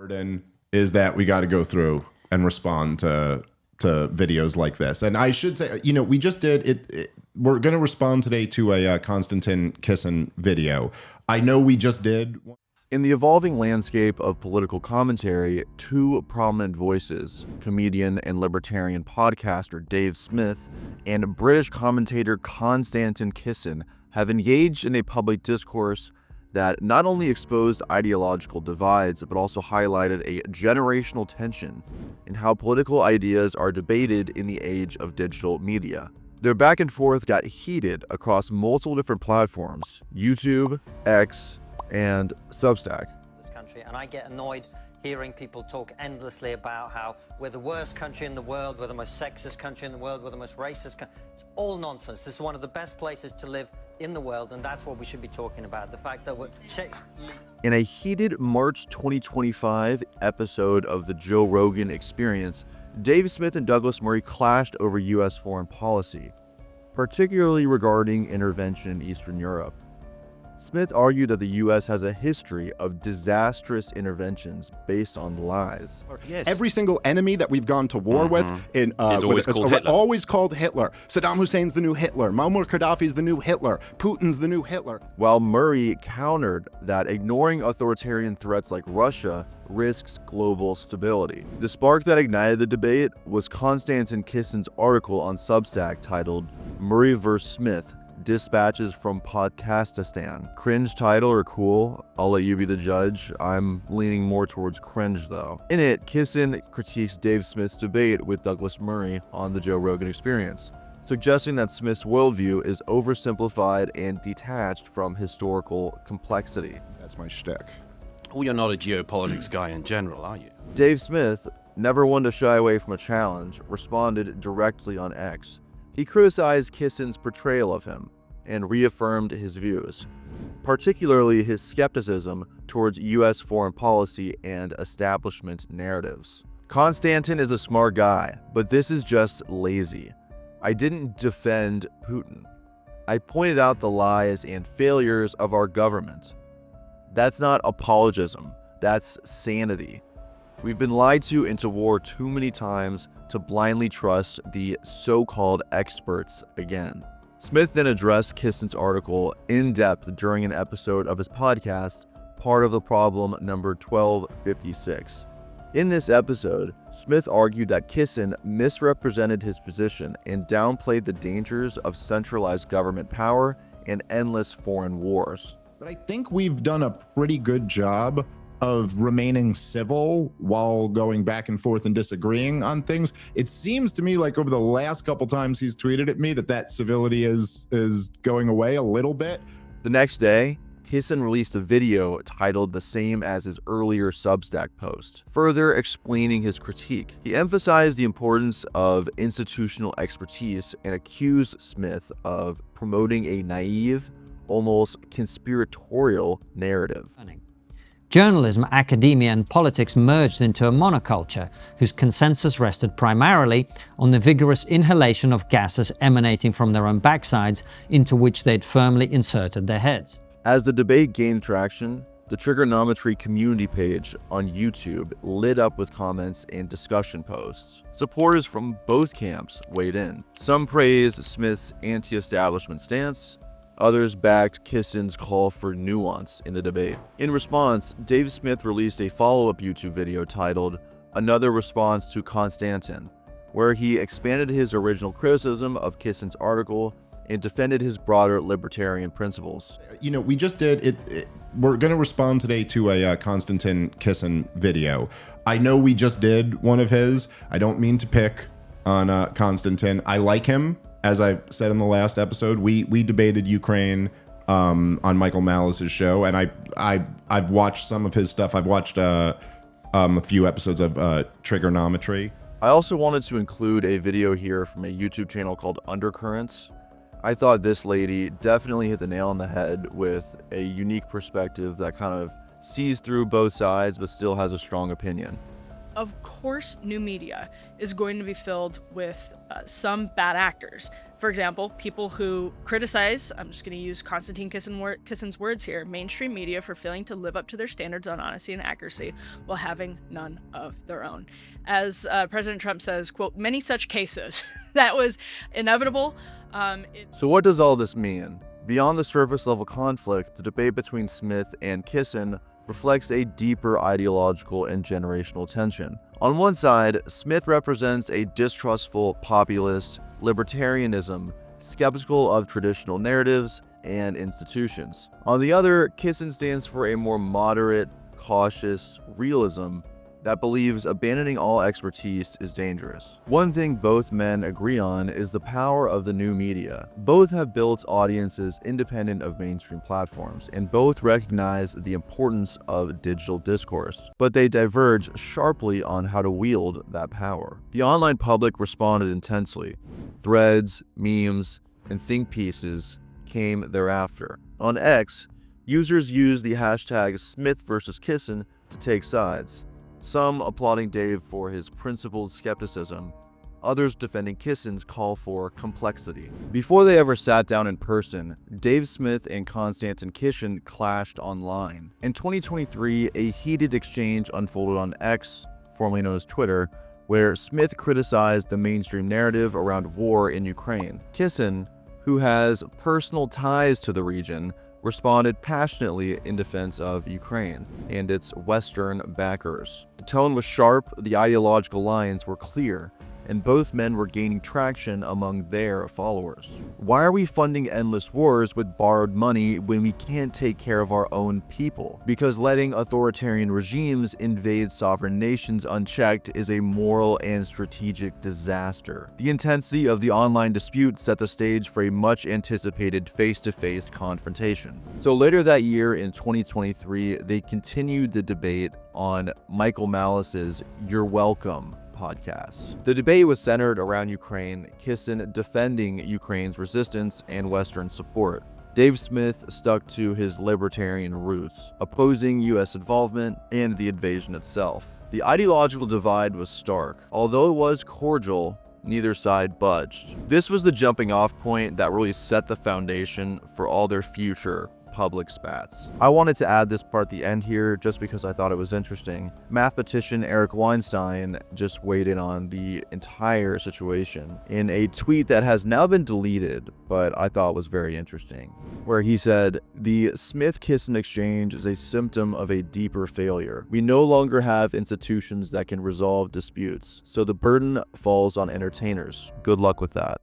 burden is that we got to go through and respond to videos like this. And I should say, you know, we just did it. We're going to respond today to a Konstantin Kisin video. I know we just did. In the evolving landscape of political commentary, two prominent voices, comedian and libertarian podcaster Dave Smith and British commentator Konstantin Kisin, have engaged in a public discourse that not only exposed ideological divides, but also highlighted a generational tension in how political ideas are debated in the age of digital media. Their back and forth got heated across multiple different platforms: YouTube, X, and Substack. This country, and I get annoyed hearing people talk endlessly about how we're the worst country in the world, we're the most sexist country in the world, we're the most racist country. It's all nonsense. This is one of the best places to live in the world, and that's what we should be talking about. The fact that we're... In a heated March 2025 episode of the Joe Rogan Experience, Dave Smith and Douglas Murray clashed over U.S. foreign policy, particularly regarding intervention in Eastern Europe. Smith argued that the U.S. has a history of disastrous interventions based on lies. Yes. Every single enemy that we've gone to war with is always called Hitler. Saddam Hussein's the new Hitler. Muammar Gaddafi's the new Hitler. Putin's the new Hitler. While Murray countered that ignoring authoritarian threats like Russia risks global stability. The spark that ignited the debate was Konstantin Kisin's article on Substack titled "Murray vs. Smith: Dispatches from Podcastistan." Cringe title or cool? I'll let you be the judge. I'm leaning more towards cringe though. In it, Kisin critiques Dave Smith's debate with Douglas Murray on the Joe Rogan Experience, suggesting that Smith's worldview is oversimplified and detached from historical complexity. That's my shtick. Well, you're not a geopolitics guy in general, are you? Dave Smith, never one to shy away from a challenge, responded directly on X. He criticized Kisin's portrayal of him and reaffirmed his views, particularly his skepticism towards U.S. foreign policy and establishment narratives. Konstantin is a smart guy, but this is just lazy. I didn't defend Putin. I pointed out the lies and failures of our government. That's not apologism, that's sanity. We've been lied to into war too many times to blindly trust the so-called experts again. Smith then addressed Kisin's article in depth during an episode of his podcast, Part of the Problem number 1256. In this episode, Smith argued that Kisin misrepresented his position and downplayed the dangers of centralized government power and endless foreign wars. But I think we've done a pretty good job of remaining civil while going back and forth and disagreeing on things. It seems to me like over the last couple times he's tweeted at me that civility is going away a little bit. The next day, Kisin released a video titled the same as his earlier Substack post, further explaining his critique. He emphasized the importance of institutional expertise and accused Smith of promoting a naive, almost conspiratorial narrative. Journalism, academia, and politics merged into a monoculture whose consensus rested primarily on the vigorous inhalation of gases emanating from their own backsides into which they'd firmly inserted their heads. As the debate gained traction, the TRIGGERnometry community page on YouTube lit up with comments and discussion posts. Supporters from both camps weighed in. Some praised Smith's anti-establishment stance, others backed Kisin's call for nuance in the debate. In response, Dave Smith released a follow-up YouTube video titled "Another Response to Konstantin," where he expanded his original criticism of Kisin's article and defended his broader libertarian principles. You know, we just did it. We're going to respond today to a Konstantin Kisin video. I know we just did one of his. I don't mean to pick on Konstantin. I like him. As I said in the last episode, we debated Ukraine on Michael Malice's show, and I've watched some of his stuff. I've watched a few episodes of TRIGGERnometry. I also wanted to include a video here from a YouTube channel called Undercurrents. I thought this lady definitely hit the nail on the head with a unique perspective that kind of sees through both sides but still has a strong opinion. Of course, new media is going to be filled with some bad actors. For example, people who criticize, I'm just going to use Konstantin Kisin's words here, mainstream media for failing to live up to their standards on honesty and accuracy while having none of their own. As President Trump says, quote, many such cases. That was inevitable. So what does all this mean? Beyond the surface level conflict, the debate between Smith and Kisin reflects a deeper ideological and generational tension. On one side, Smith represents a distrustful populist libertarianism, skeptical of traditional narratives and institutions. On the other, Kisin stands for a more moderate, cautious realism that believes abandoning all expertise is dangerous. One thing both men agree on is the power of the new media. Both have built audiences independent of mainstream platforms, and both recognize the importance of digital discourse, but they diverge sharply on how to wield that power. The online public responded intensely. Threads, memes, and think pieces came thereafter. On X, users used the hashtag Smith versus Kisin to take sides. Some applauding Dave for his principled skepticism, others defending Kisin's call for complexity. Before they ever sat down in person, Dave Smith and Konstantin Kisin clashed online. In 2023, a heated exchange unfolded on X, formerly known as Twitter, where Smith criticized the mainstream narrative around war in Ukraine. Kisin, who has personal ties to the region, responded passionately in defense of Ukraine and its Western backers. The tone was sharp, the ideological lines were clear, and both men were gaining traction among their followers. Why are we funding endless wars with borrowed money when we can't take care of our own people? Because letting authoritarian regimes invade sovereign nations unchecked is a moral and strategic disaster. The intensity of the online dispute set the stage for a much anticipated face-to-face confrontation. So later that year in 2023, they continued the debate on Michael Malice's You're Welcome podcast. The debate was centered around Ukraine, Kisin defending Ukraine's resistance and Western support. Dave Smith stuck to his libertarian roots, opposing U.S. involvement and the invasion itself. The ideological divide was stark. Although it was cordial, neither side budged. This was the jumping off point that really set the foundation for all their future public spats. I wanted to add this part at the end here just because I thought it was interesting. Mathematician Eric Weinstein just weighed in on the entire situation in a tweet that has now been deleted, but I thought was very interesting, where he said, "The Smith-Kisin exchange is a symptom of a deeper failure. We no longer have institutions that can resolve disputes, so the burden falls on entertainers. Good luck with that."